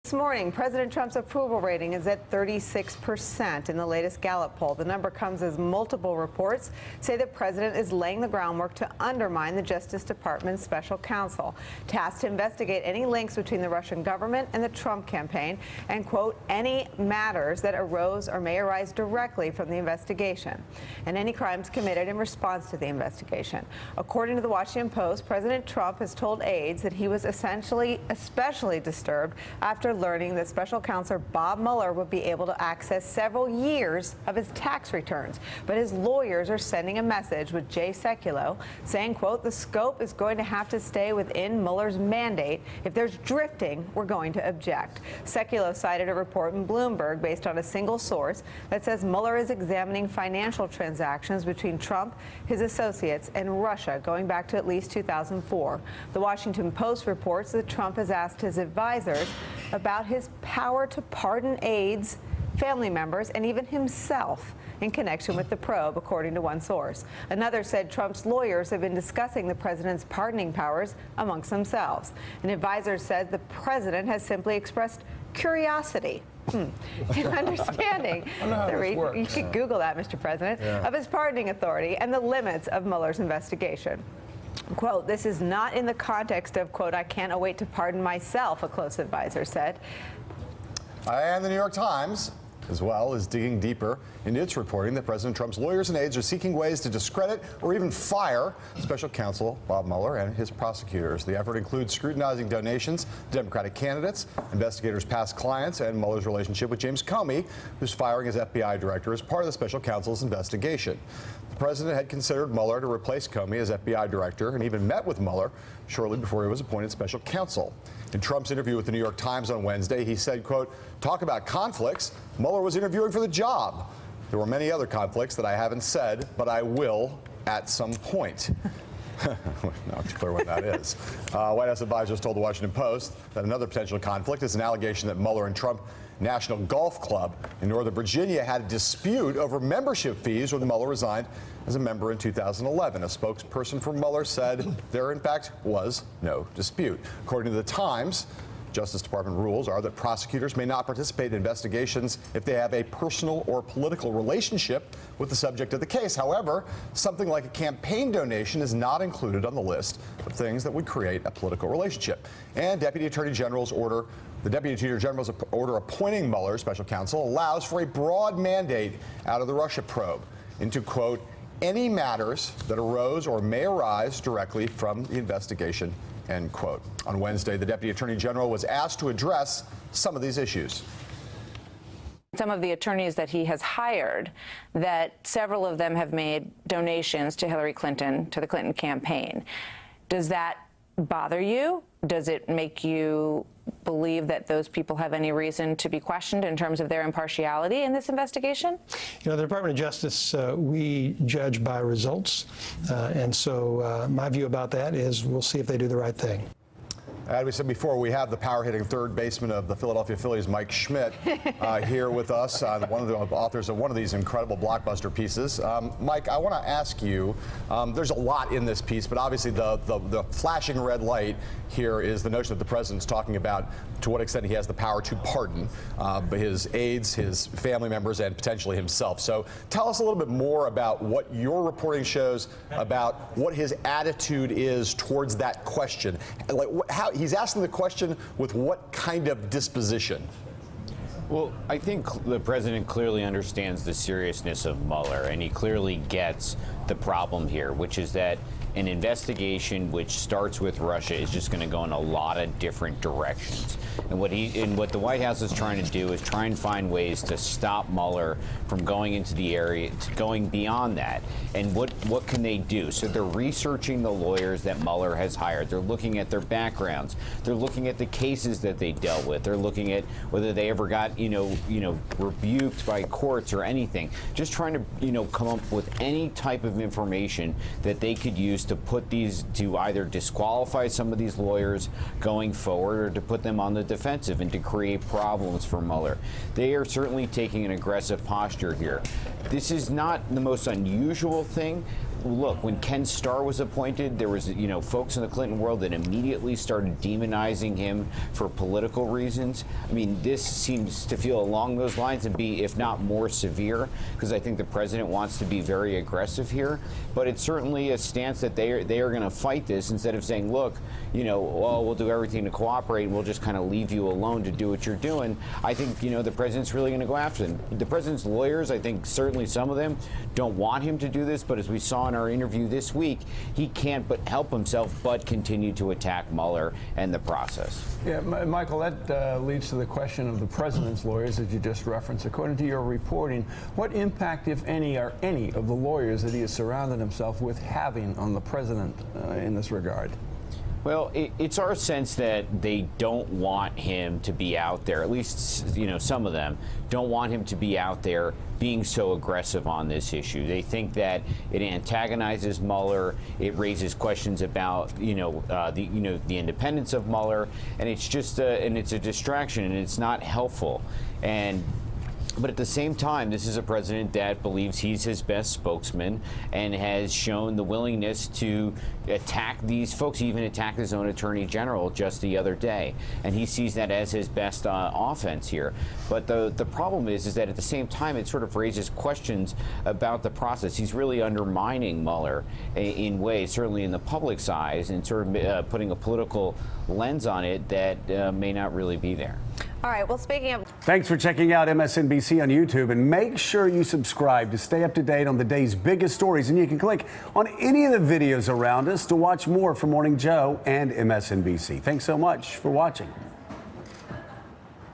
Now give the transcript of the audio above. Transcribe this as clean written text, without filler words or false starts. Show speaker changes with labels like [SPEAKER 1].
[SPEAKER 1] This morning, President Trump's approval rating is at 36% in the latest Gallup poll. The number comes as multiple reports say the president is laying the groundwork to undermine the Justice Department's special counsel, tasked to investigate any links between the Russian government and the Trump campaign and, quote, any matters that arose or may arise directly from the investigation, and any crimes committed in response to the investigation. According to the Washington Post, President Trump has told aides that he was especially disturbed after learning that special counsel Bob Mueller would be able to access several years of his tax returns. But his lawyers are sending a message with Jay Sekulow saying, quote, the scope is going to have to stay within Mueller's mandate. If there's drifting, we're going to object. Sekulow cited a report in Bloomberg based on a single source that says Mueller is examining financial transactions between Trump, his associates, and Russia going back to at least 2004. The Washington Post reports that Trump has asked his advisors about his power to pardon aides, family members, and even himself in connection with the probe, according to one source. Another said Trump's lawyers have been discussing the president's pardoning powers amongst themselves. An advisor said the president has simply expressed curiosity in understanding you could Google that, Mr. President, of his pardoning authority and the limits of Mueller's investigation. Quote, this is not in the context of, quote, I can't await to pardon myself, a close advisor said.
[SPEAKER 2] And the New York Times, as well, is digging deeper into its reporting that President Trump's lawyers and aides are seeking ways to discredit or even fire special counsel Bob Mueller and his prosecutors. The effort includes scrutinizing donations to Democratic candidates, investigators' past clients, and Mueller's relationship with James Comey, who's firing his FBI director as part of the special counsel's investigation. The president had considered Mueller to replace Comey as FBI director and even met with Mueller shortly before he was appointed special counsel. In Trump's interview with the New York Times on Wednesday, he said, quote, talk about conflicts. Mueller was interviewing for the job. There were many other conflicts that I haven't said, but I will at some point. Not clear what that is. White House advisors told the Washington Post that another potential conflict is an allegation that Mueller and Trump National Golf Club in Northern Virginia had a dispute over membership fees when Mueller resigned as a member in 2011. A spokesperson for Mueller said there, in fact, was no dispute. According to the Times, Justice Department rules are that prosecutors may not participate in investigations if they have a personal or political relationship with the subject of the case. However, something like a campaign donation is not included on the list of things that would create a political relationship. And the Deputy Attorney General's order appointing Mueller special counsel allows for a broad mandate out of the Russia probe into, quote, any matters that arose or may arise directly from the investigation, end quote. On Wednesday, the Deputy Attorney General was asked to address some of these issues.
[SPEAKER 3] Some of the attorneys that he has hired, that several of them have made donations to Hillary Clinton, to the Clinton campaign. Does that bother you? Does it make you believe that those people have any reason to be questioned in terms of their impartiality in this investigation?
[SPEAKER 4] You know, the Department of Justice, we judge by results. And so my view about that is we'll see if they do the right thing.
[SPEAKER 2] As we said before, we have the power-hitting third baseman of the Philadelphia Phillies, Mike Schmidt, here with us, one of the authors of one of these incredible blockbuster pieces. Mike, I want to ask you, there's a lot in this piece, but obviously the flashing red light here is the notion that the president's talking about to what extent he has the power to pardon his aides, his family members, and potentially himself. So tell us a little bit more about what your reporting shows about what his attitude is towards that question. Like, how he's asking the question with what kind of disposition?
[SPEAKER 5] Well, I think the president clearly understands the seriousness of Mueller, and he clearly gets the problem here, which is that an investigation which starts with Russia is just going to go in a lot of different directions. And what the White House is trying to do is try and find ways to stop Mueller from going into the area, going beyond that. And what can they do? So they're researching the lawyers that Mueller has hired. They're looking at their backgrounds. They're looking at the cases that they dealt with. They're looking at whether they ever got, rebuked by courts or anything. Just trying to, come up with any type of information that they could use to either disqualify some of these lawyers going forward or to put them on the defensive and to create problems for Mueller. They are certainly taking an aggressive posture here. This is not the most unusual thing. look, when Ken Starr was appointed, there was, folks in the Clinton world that immediately started demonizing him for political reasons. I mean, this seems to feel along those lines and be, if not more severe, because I think the president wants to be very aggressive here. But it's certainly a stance that they are going to fight this instead of saying, look, well, we'll do everything to cooperate and we'll just kind of leave you alone to do what you're doing. I think, the president's really going to go after them. The president's lawyers, I think certainly some of them don't want him to do this, but as we saw in our interview this week, he can't but help himself but continue to attack Mueller and the process.
[SPEAKER 6] Yeah, Michael, that leads to the question of the president's lawyers that you just referenced. According to your reporting, what impact, if any, are any of the lawyers that he has surrounded himself with having on the president in this regard?
[SPEAKER 5] Well, it's our sense that they don't want him to be out there, at least, some of them don't want him to be out there being so aggressive on this issue. They think that it antagonizes Mueller, it raises questions about, the independence of Mueller, and it's just it's a distraction, and it's not helpful. But at the same time, this is a president that believes he's his best spokesman and has shown the willingness to attack these folks. He even attacked his own attorney general just the other day. And he sees that as his best offense here. But the problem is that at the same time, it sort of raises questions about the process. He's really undermining Mueller in ways, certainly in the public's eyes, and sort of putting a political lens on it that may not really be there.
[SPEAKER 1] All right, well, speaking of...
[SPEAKER 7] Thanks for checking out MSNBC on YouTube, and make sure you subscribe to stay up to date on the day's biggest stories. And you can click on any of the videos around us to watch more from Morning Joe and MSNBC. Thanks so much for watching.